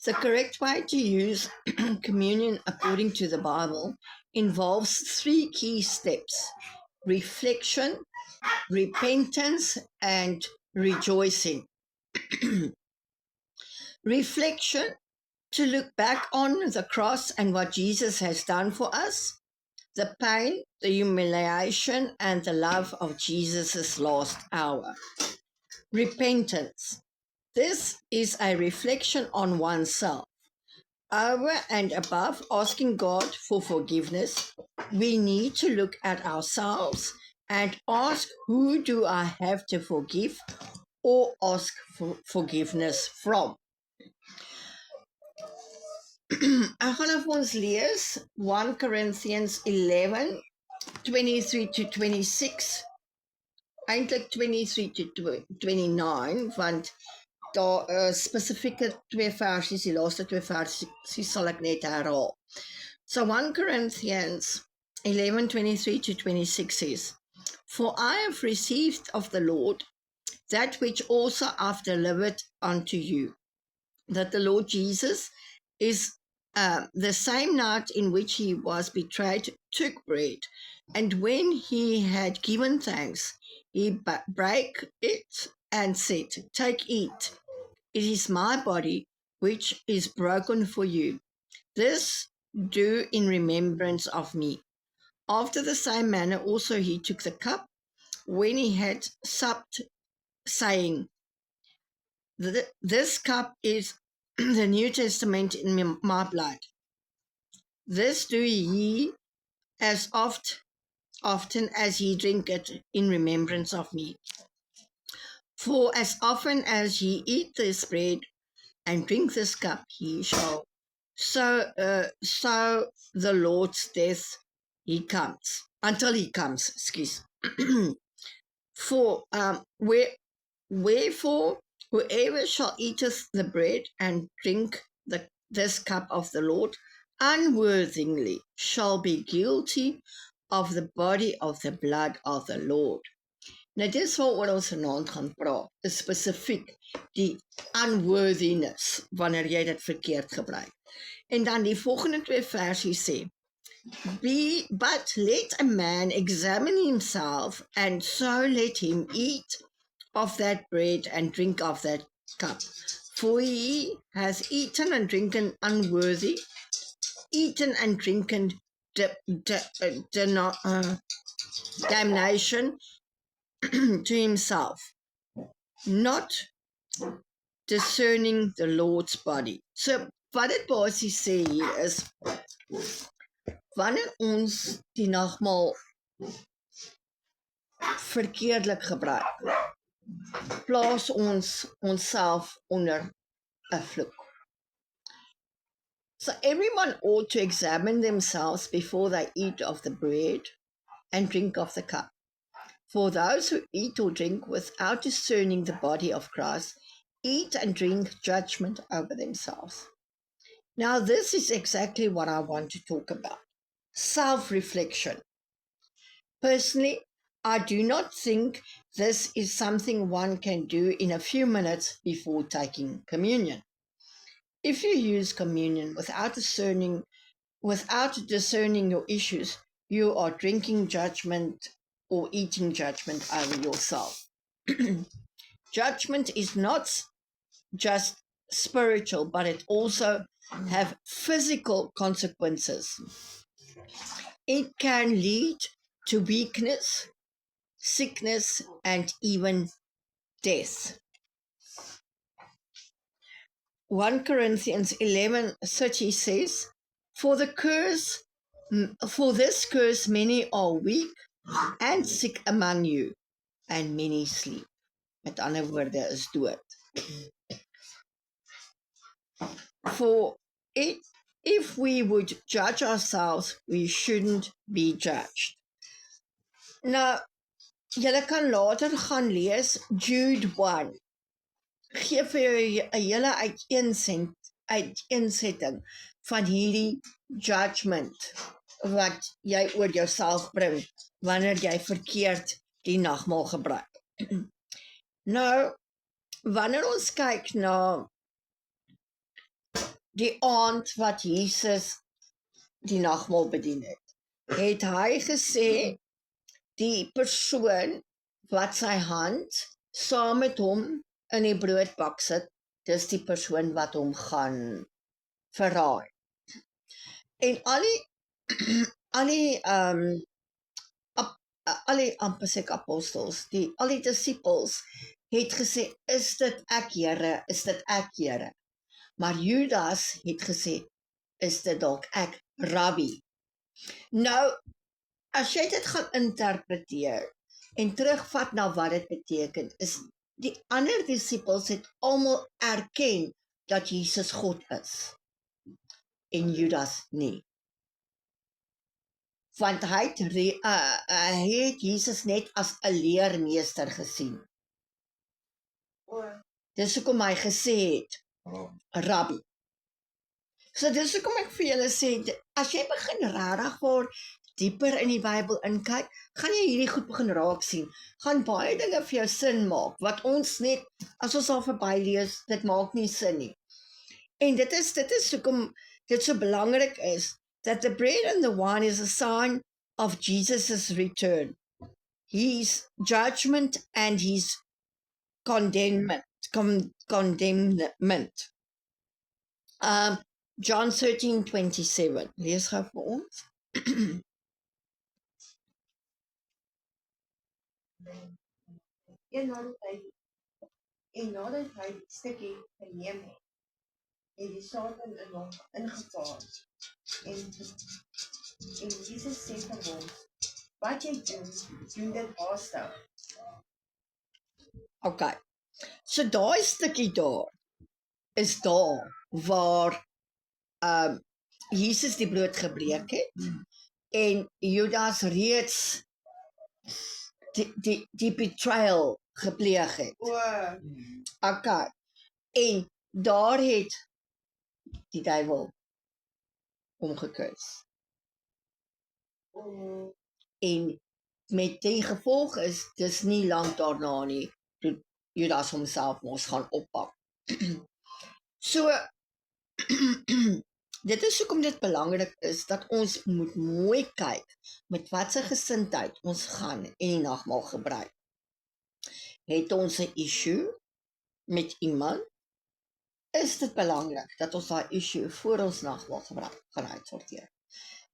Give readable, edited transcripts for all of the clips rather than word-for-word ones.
The correct way to use communion according to the Bible involves 3 key steps: reflection, repentance, and rejoicing. Reflection, to look back on the cross and what Jesus has done for us, the pain, the humiliation, and the love of Jesus' last hour. Repentance. This is a reflection on oneself. Over and above asking God for forgiveness, we need to look at ourselves and ask, who do I have to forgive or ask for forgiveness from? Ek gaan vir ons lees 1 Corinthians 11, 23 to 26, eintlik 23 to 29, want daar spesifieke 2 versies, die laaste 2 versies sal ek net herhaal. So 1 Corinthians 11, 23 to 26 says, "For I have received of the Lord that which also I've delivered unto you, that the Lord Jesus is the same night in which he was betrayed, took bread, and when he had given thanks, he brake it and said, Take, eat. It is my body, which is broken for you. This do in remembrance of me. After the same manner also he took the cup, when he had supped, saying, This cup is the New Testament in my blood. This do ye as often as ye drink it in remembrance of me. For as often as ye eat this bread and drink this cup, ye shall so the Lord's death until he comes. Excuse. For wherefore whoever shall eateth the bread and drink this cup of the Lord unworthily shall be guilty of the body of the blood of the Lord. Nou dis waaroor ons vanaand gaan praat, is spesifiek die unworthiness, wanneer jy dit verkeerd gebruik. En dan die volgende 2 versies sê, But let a man examine himself, and so let him eat of that bread and drink of that cup. For he has eaten and drinken unworthy, eaten and drinken damnation to himself, not discerning the Lord's body. So wat dit basies sê hier is, wanneer ons die nagmaal verkeerdelik gebruik, plaas ons onsself onder 'n vloek. So everyone ought to examine themselves before they eat of the bread and drink of the cup. For those who eat or drink without discerning the body of Christ eat and drink judgment over themselves. Now this is exactly what I want to talk about. Self-reflection. Personally, I do not think this is something one can do in a few minutes before taking communion. If you use communion without discerning your issues, you are drinking judgment or eating judgment over yourself. Judgment is not just spiritual, but it also have physical consequences. It can lead to weakness, sickness, and even death. 1 Corinthians 11:30 says, For this curse many are weak and sick among you, and many sleep. Met ander woorde is dood. For if we would judge ourselves, we shouldn't be judged. Nou, julle kan later gaan lees Jude 1. Gee vir jou 'n hele uiteensetting van hierdie judgment wat jy oor jouself bring wanneer jy verkeerd die nagmaal gebruik. Nou, wanneer ons kyk na die aand wat Jesus die nagmaal bedien het hy gesê, die persoon wat sy hand saam met hom in die broodbak sit, dis die persoon wat hom gaan verraai. En al die amper sê ek apostels, al die disippels het gesê, is dit ek Here, is dit ek Here? Maar Judas het gesê, is dit dalk ek, Rabbi? Nou, as jy dit gaan interpreteer en terugvat na wat dit beteken, is die ander disippels het almal erken dat Jesus God is en Judas nie. Want hy het Jesus net as 'n leermeester gesien. Dis hoekom hy gesê het, Rabbi. So dis hoekom ek vir julle sê, as jy begin regtig voor dieper in die Bybel inkyk, gaan jy hierdie goed begin raak sien. Gaan baie dinge vir jou sin maak, wat ons net, as ons al verby lees, dit maak nie sin nie. En dit is hoekom dit so belangrik is, that the bread and the wine is a sign of Jesus' return, his judgment and his condemnment. John 13:27. Lees gou vir ons. En nadat hy die stukkie geneem het die Satan in hom ingevaar. En Jesus sê vir hom, wat jy doen dit haastig. Okay, so daai stukkie daar, is daar waar Jesus die brood gebreek het, en Judas reeds die betrayal gepleeg het. Okay, en daar het die duiwel omgekruis. En met die gevolg is, dis nie lank daarna nie, toe Judas homself mos gaan oppak. So, dit is hoekom dit belangrik is, dat ons moet mooi kyk, met watse gesindheid ons gaan en die nagmaal gebruik. Het ons 'n issue met iemand, is dit belangrik, dat ons daai issue voor ons nagmaal gebruik gaan uitsorteer.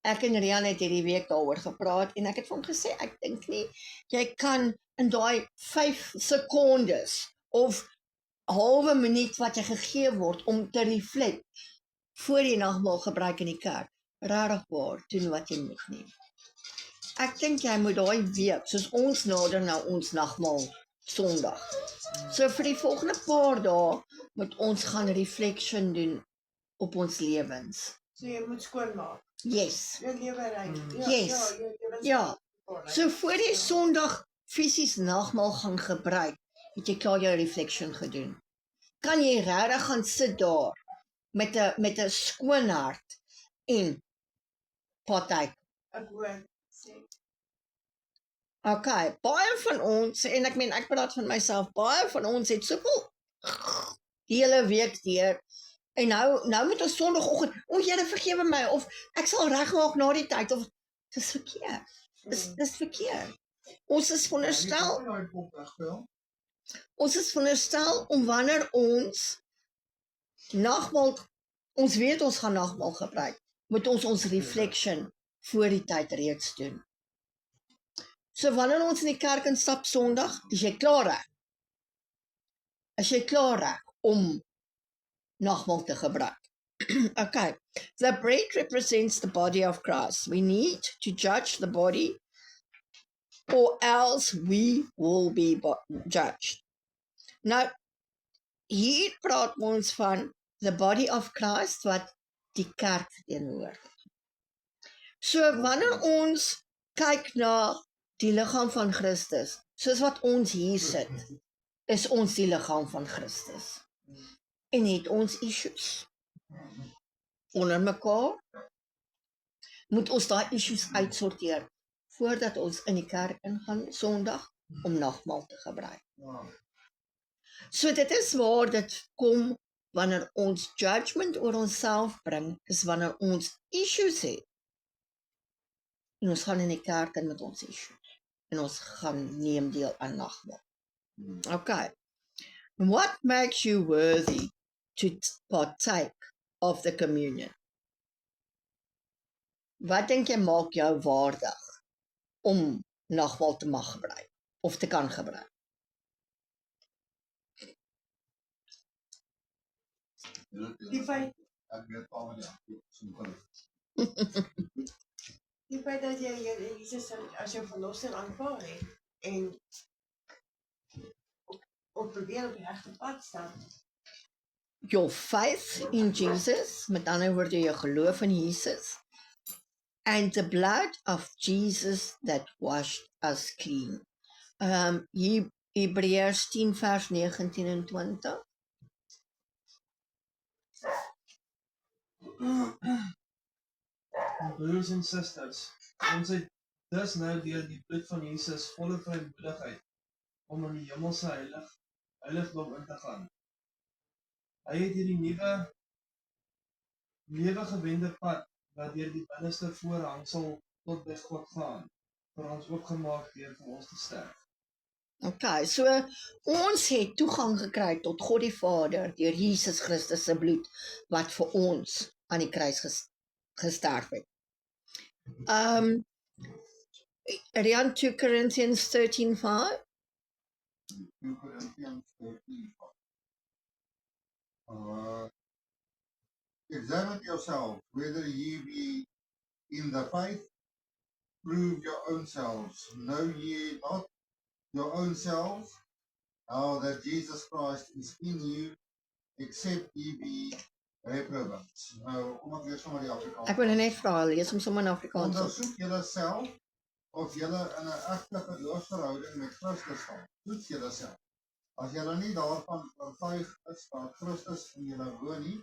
Ek en Rian het hierdie week daaroor gepraat, en ek het vir hom gesê, ek dink nie, jy kan in daai 5 sekondes, of halwe minuut wat jy gegee word, om te reflect, voor die nagmaal gebruik in die kerk, regtig waar, doen wat jy moet nie. Ek dink jy moet daai week, soos ons nader na ons nagmaal Sondag, so vir die volgende paar dae, moet ons gaan reflection doen op ons lewens. So jy moet skoonmaak. Yes. Jou lewe rein. Yes. Ja. So voor jy Sondag fisies nagmaal gaan gebruik, het jy klaar jou reflection gedoen. Kan jy regtig gaan sit daar met 'n skoon hart en partyk. Ek hoor sê. Okay, baie van ons, en ek praat van myself, baie van ons het soveel die hele week deur, en nou moet ons Sondagoggend, Here vergewe my, of ek sal regmaak na die tyd, of dis verkeerd. Dis verkeerd. Ons is veronderstel om wanneer ons nagmaal, ons weet ons gaan nagmaal gebruik, moet ons reflection voor die tyd reeds doen. So wanneer ons in die kerk instap Sondag, is jy klaar reg? Is jy klaar reg om nagmaal te gebruik? Okay, the bread represents the body of Christ. We need to judge the body, or else we will be judged. Nou, hier praat ons van the body of Christ, wat die kerk verteenwoordig. So wanneer ons kyk na die liggaam van Christus, soos wat ons hier sit, is ons die liggaam van Christus. En het ons issues onder mekaar, moet ons daai issues uitsorteer, voordat ons in die kerk ingaan Sondag, om nagmaal te gebruik. So dit is waar dit kom wanneer ons judgment oor onsself bring, is wanneer ons issues het. En ons gaan in die kerk in met ons issues. En ons gaan neem deel aan nagmaal. Okay. What makes you worthy to partake of the communion? Wat dink jy maak jou waardig om nagmaal te mag gebruik of te kan gebruik? Die feit, die feit dat jy Here Jesus as jou verlosser aanvaar het en op probeer op die regte pad staan. Your faith in Jesus, met ander woorde jou geloof in Jesus, and the blood of Jesus that washed us clean. Hebreërs 10 vers 19 en 20. Broers en susters, ons het dus nou deur die bloed van Jesus volle vrymoedigheid om in die hemelse heiligdom in te gaan. Hy het hierdie nuwe lewe gewende pad wat deur die binneste voorhangsel tot by God gaan, vir ons oopgemaak deur vir ons te sterf. Okay, so ons het toegang gekry tot God die Vader deur Jesus Christus se bloed wat vir ons aan die kruis gesterf het. Read 2 Corinthians 13:5. 2 Corinthians 13. Examine yourselves whether ye be in the faith, prove your own selves. Know ye not your own selves, how that Jesus Christ is in you, except ye be reprobates. Nou, kom ek lees sommer die Afrikaans. Ek wil net vra, lees hom sommer in Afrikaans. Ondersoek julle self of julle in 'n egte geloofsverhouding met Christus staan. Toets julle self. As julle nie daarvan oortuig is dat Christus in julle woon nie,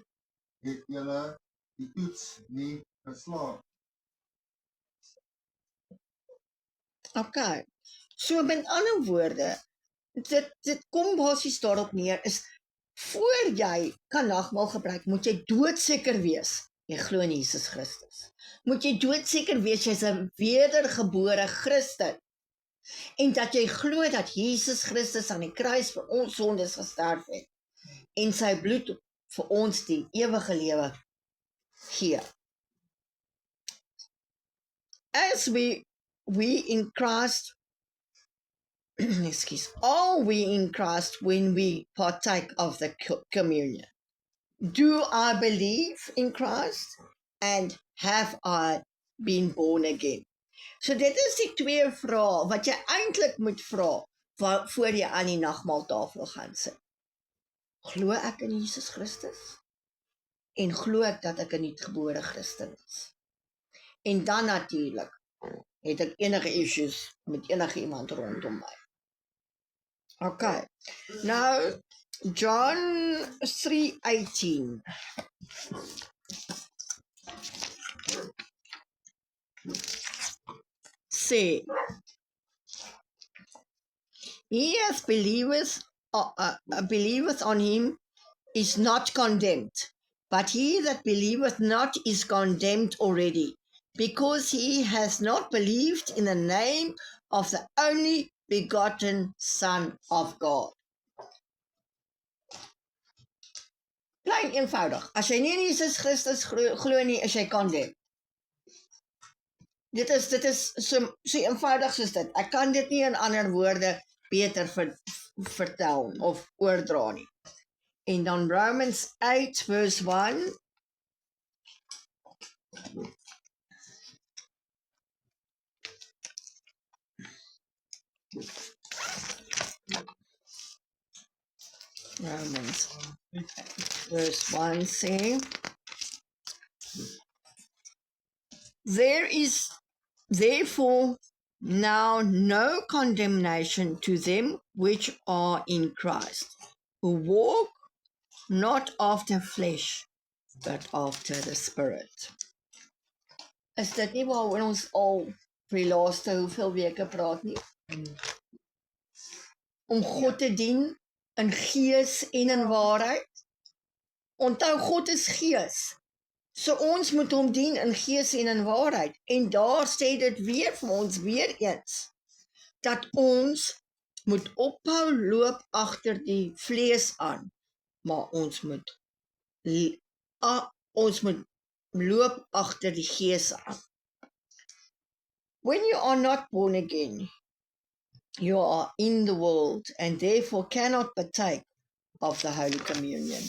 het julle die toets nie geslaag. Okay. So met ander woorde, dit kom basies daarop neer is, voor jy kan nagmaal gebruik, moet jy doodseker wees, jy glo in Jesus Christus. Moet jy doodseker wees, jy's 'n wedergebore Christen. En dat jy glo dat Jesus Christus aan die kruis vir ons sondes gesterf het. En sy bloed vir ons die ewige lewe gee. As we in Christ, are we in Christ when we partake of the communion? Do I believe in Christ and have I been born again? So dit is die twee vrae wat jy eintlik moet vra voor jy aan die nagmaaltafel gaan sit. Glo ek in Jesus Christus? En glo ek dat ek 'n nuutgebore Christen is? En dan natuurlik het ek enige issues met enige iemand rondom my. Okay. Nou John 3:18. Say, he as believeth on him is not condemned, but he that believeth not is condemned already, because he has not believed in the name of the only begotten Son of God. Plain eenvoudig, as jy nie in Jesus Christus glo nie, is jy condemned. Dit is so eenvoudig soos dit. Ek kan dit nie in ander woorde beter vertel of oordra nie. En dan Romans 8 verse 1. Romans 8 verse 1 say, there is therefore now no condemnation to them which are in Christ, who walk not after flesh, but after the Spirit. Is dit nie waaroor ons al vir die laaste hoeveel weke praat nie? Om God te dien in gees en in waarheid? Onthou, God is gees. So ons moet hom dien in gees en in waarheid. En daar sê dit weer vir ons weer eens, dat ons moet ophou loop agter die vlees aan, maar ons moet loop agter die gees aan. When you are not born again, you are in the world and therefore cannot partake of the Holy Communion.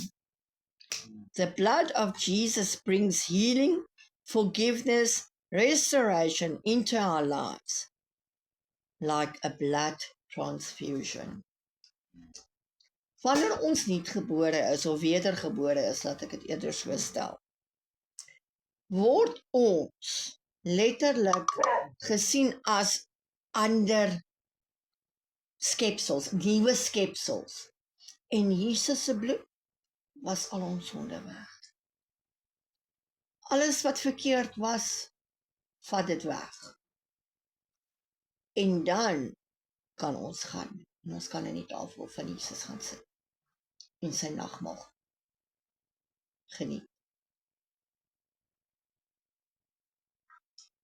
The blood of Jesus brings healing, forgiveness, restoration into our lives, like a blood transfusion. Wanneer ons nuutgebore is of wedergebore is, laat ek dit eerder so stel, word ons letterlik gesien as ander skepsels, nuwe skepsels. En Jesus se bloed was al ons sonde weg. Alles wat verkeerd was, vat dit weg. En dan kan ons gaan. En ons kan in die tafel van Jesus gaan sit. En sy nagmaal geniet.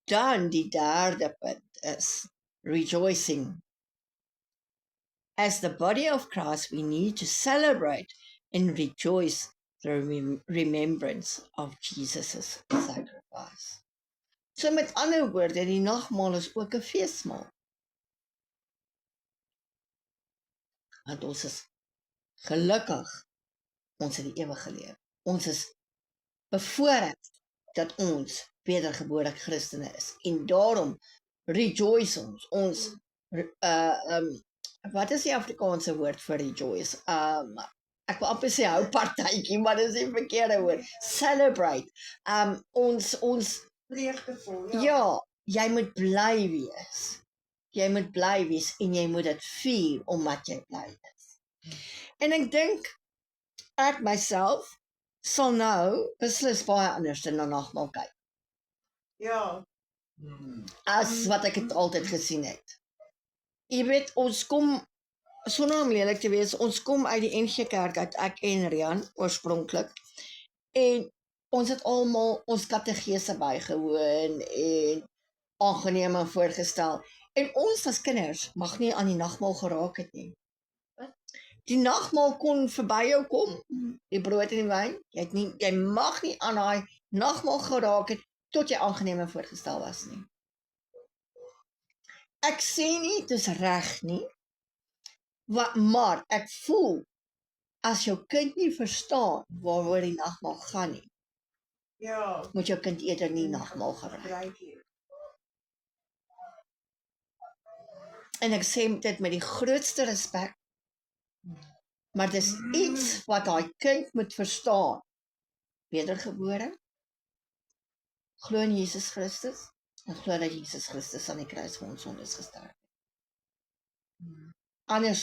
Dan die derde punt is rejoicing. As the body of Christ, we need to celebrate and rejoice the remembrance of Jesus' sacrifice. So met ander woorde, die nagmaal is ook 'n feesmaal. Want ons is gelukkig, ons het die ewige lewe. Ons is bevoorreg dat ons wedergebore Christene is. En daarom rejoice ons. Ons wat is die Afrikaanse woord vir rejoice? Ek wil amper sê hou partytjie, maar dis die verkeerde woord. Celebrate. Ons Vreugdevol, ja, jy moet bly wees. Jy moet bly wees en jy moet dit vier omdat jy bly is. En ek dink ek myself sal nou beslis baie anders na nagmaal kyk Ja, as wat ek dit altyd gesien het. Jy weet, ons kom, sonder om lelik te wees, ons kom uit die NG Kerk uit, ek en Rian, oorspronklik, en ons het almal ons kategese bygewoon en aangeneem en voorgestel, en ons as kinders mag nie aan die nagmaal geraak het nie. Die nagmaal kon verby jou kom, die brood en die wyn, jy mag nie aan daai nagmaal geraak het, tot jy aangeneem en voorgestel was nie. Ek sê nie, dit is reg nie, maar ek voel, as jou kind nie verstaan waaroor die nagmaal gaan nie, ja. moet jou kind eerder nie nagmaal gebruik. Gebruik hier. En ek sê dit met die grootste respek, maar dis iets wat daai kind moet verstaan. Wedergebore, glo in Jesus Christus, en glo dat Jesus Christus aan die kruis vir ons sondes gesterf het. Anders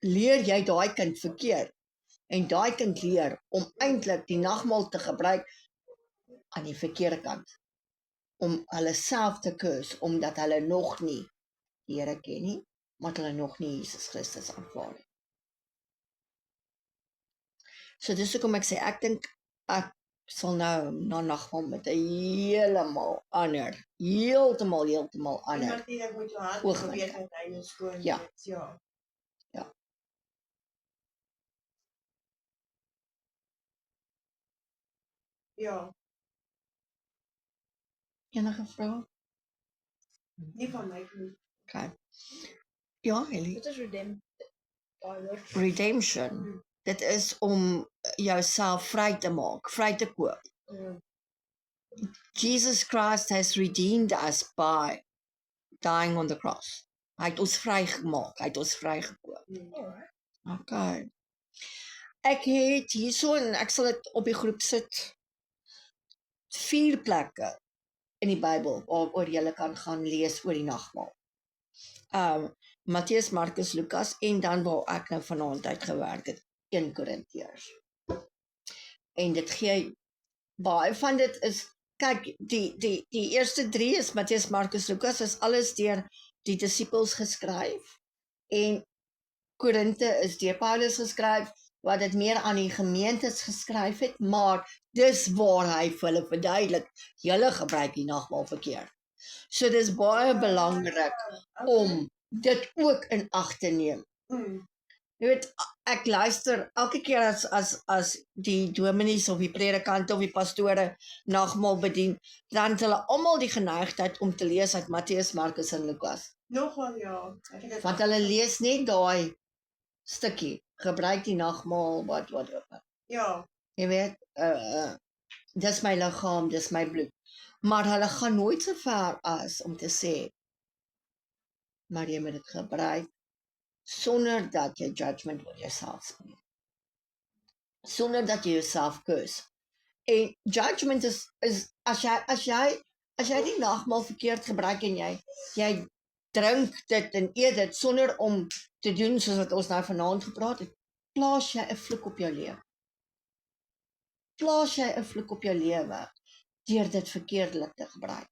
leer jy daai kind verkeerd, en daai kind leer om eintlik die nagmaal te gebruik aan die verkeerde kant, om hulle self te kus, omdat hulle nog nie die Here ken nie, maar hulle nog nie Jesus Christus aanvaar nie. So dis hoekom ek sê, ek dink ek sal nou na nagmaal met 'n heeltemal ander En ander. natuurlik moet jou hart Oogwink. beweeg dat hy jou skoon Ja. is, ja. Ja. Ja, Enige vrae? nie van my nie. Okay. Ja, Ellie. Dit is Redemption. Dit is om jouself vry te maak, vry te koop. Jesus Christ has redeemed us by dying on the cross. Hy het ons vrygemaak, hy het ons vrygekoop. Okay. Ek het hierso, en ek sal dit op die groep sit, 4 plekke in die Bybel waaroor jy kan gaan lees oor die nagmaal. Matteus, Markus, Lukas, en dan waar ek nou vanaand uitgewerk het, 1 Korintiërs. En dit gee, baie van dit is, kyk, die eerste 3 is Matteus, Markus, Lukas, is alles deur die disippels geskryf, en Korinte is deur Paulus geskryf, wat dit meer aan die gemeentes geskryf het, maar dis waar hy vir hulle verduidelik, julle gebruik die nagmaal verkeerd. So dis baie belangrik om dit ook in ag te neem. Jy weet, ek luister elke keer as die dominees of die predikante of die pastore nagmaal bedien, dan het hulle almal die geneigtheid om te lees uit Matteus, Markus en Lukas. Nogal ja. Ek het dit Want hulle lees net daai stukkie, gebruik die nagmaal, wat. Ja, Jy weet, dis my liggaam, dis my bloed. Maar hulle gaan nooit so ver as om te sê, maar jy moet dit gebruik sonder dat jy judgment oor jouself spreek. Sonder dat jy jouself curse. En judgment is as jy die nagmaal verkeerd gebruik en jy drink dit en eet dit sonder om te doen soos wat ons nou vanaand gepraat het, plaas jy 'n vloek op jou lewe. Plaas jy 'n vloek op jou lewe deur dit verkeerdelik te gebruik.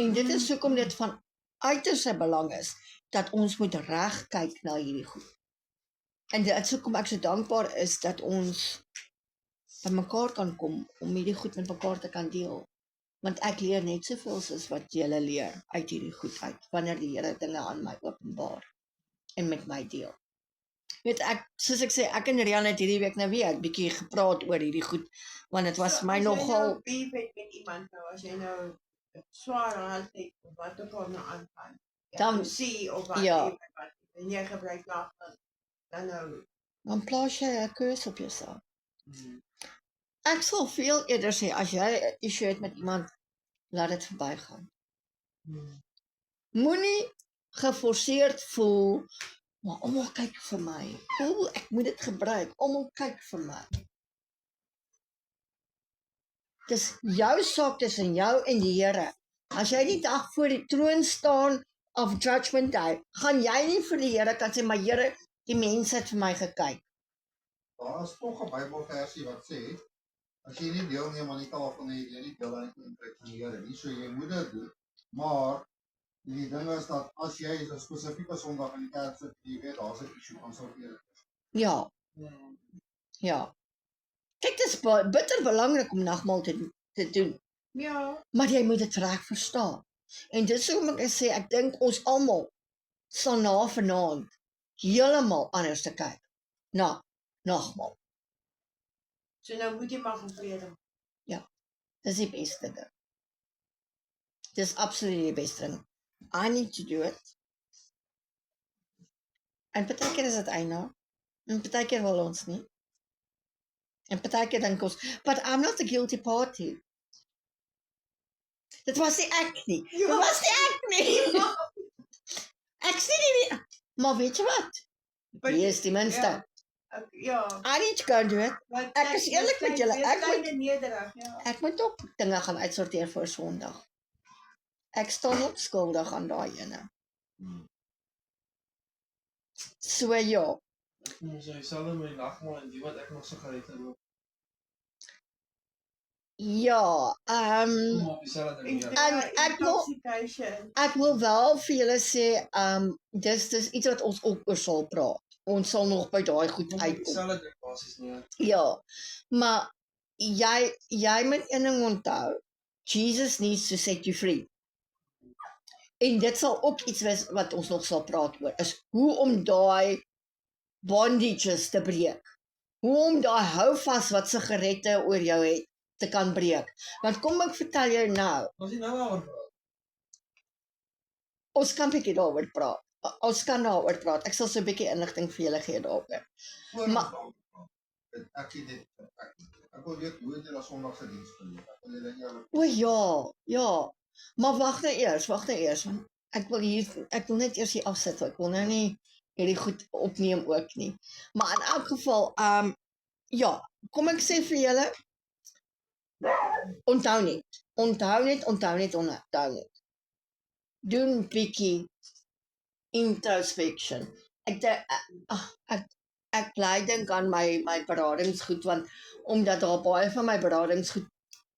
En dit is hoekom dit van uiterste belang is dat ons moet reg kyk na hierdie goed. En dit is hoekom ek so dankbaar is dat ons by mekaar kan kom om hierdie goed met mekaar te kan deel. Want ek leer net soveel soos wat julle leer uit hierdie goed uit, wanneer die Here dinge aan my openbaar en met my deel. Weet ek, soos ek sê, ek en Rian het hierdie week nou weer 'n bietjie gepraat oor hierdie goed, want dit was vir my as jy nogal nou beef het met iemand nou, as jy nou 'n swaar hand het, of wat ook al nou aangaan, Dan- sien of wat, ja. en jy gebruik nagmaal, dan nou, dan plaas jy 'n curse op jouself. Ek sal veel eerder sê, as jy 'n issue het met iemand, laat dit verbygaan. Moenie geforseerd voel, maar almal kyk vir my. Ek moet dit gebruik. Almal kyk vir my. Dis jou saak tussen jou en die Here. As jy die dag voor die troon staan of judgment day, gaan jy nie vir die Here kan sê, maar Here, die mense het vir my gekyk. Daar is tog 'n Bybelversie wat sê, as jy nie deelneem aan die tafel nie, jy nie deel aan die koninkryk van die Here nie, so jy moet dit doen. Maar die ding is dat as jy 'n spesifieke Sondag in die kerk sit, jy weet daar's 'n issue, dan sal jy Ja, ja. Kyk, dit is bitter belangrik om nagmaal te doen. ja, Maar jy moet dit reg verstaan. En dis hoekom ek sê, ek dink ons almal sal na vanaand heeltemal anders te kyk na nagmaal. so nou moet jy maar van vrede maak. Dis die beste ding. Dis absoluut die beste ding. I need to do it. En partykeer is dit eina. En partykeer wil ons nie. En partykeer dink ons, but I'm not the guilty party. Dit was nie ek nie. Dit was nie ek nie. Ek sê nie, maar weet jy wat? Wees die minste. Ja, I need to go and do it. want Ek is eerlik met julle, ek moet- moet nederig, ja. Ek moet ook dinge gaan uitsorteer vir Sondag. Ek staan ook skuldig aan daai ene. So ja, Ons jy sal met die nagmaal en die wat ek nog sigarette rook, ja, kom op dieselfde ding. ek wil- Intoxication. ek wil wel vir julle sê, dis iets wat ons ook oor sal praat. Ons sal nog by daai goed Kom op uitkom. dieselfde ding basies nie. Ja, maar jy moet een ding onthou. Jesus needs to set you free. En dit sal ook iets wees wat ons nog sal praat oor, is hoe om daai bondages te breek. Hoe om daai houvas wat sigarette oor jou het, te kan breek. Want kom ek vertel jou nou, Ons nie nou daaroor praat. ons kan 'n bietjie daaroor praat. Ons kan daaroor praat. Ek sal so 'n bietjie inligting vir julle gee daaroor. Maar- ek het dit ek wil weet hoe het jy na Sondag se diens beleef? Ek wil julle eerlik O ja, ja. Maar wag nou eers, want ek wil net eers hier afsit. Ek wil nou nie hierdie goed opneem ook nie. Maar in elk geval, ja, kom ek sê vir julle, onthou net. Doen bietjie introspection. Ek bly dink aan my beradingsgoed, want omdat daar baie van my beradingsgoed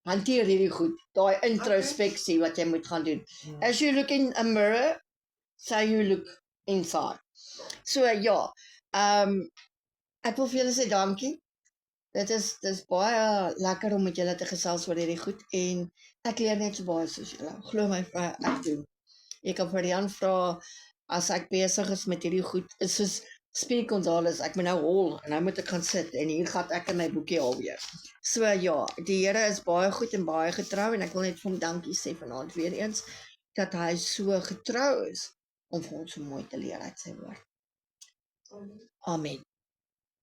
hanteer hierdie goed, daai introspeksie wat jy moet gaan doen. As you look in a mirror, say you look inside. So ja, Ek wil vir julle sê dankie. Dit is baie lekker om met julle te gesels oor hierdie goed en ek leer net so baie soos julle. Glo my, ek doen. Jy kan vir Jan vra as ek besig is met hierdie goed, is soos Speedy Gonzales, ek moet nou hol en nou moet ek gaan sit en hier gaan ek in my boekie alweer. So ja, die Here is baie goed en baie getrou en ek wil net vir hom dankie sê vanaand weer eens dat hy so getrou is om vir ons so mooi te leer uit sy woord. Amen.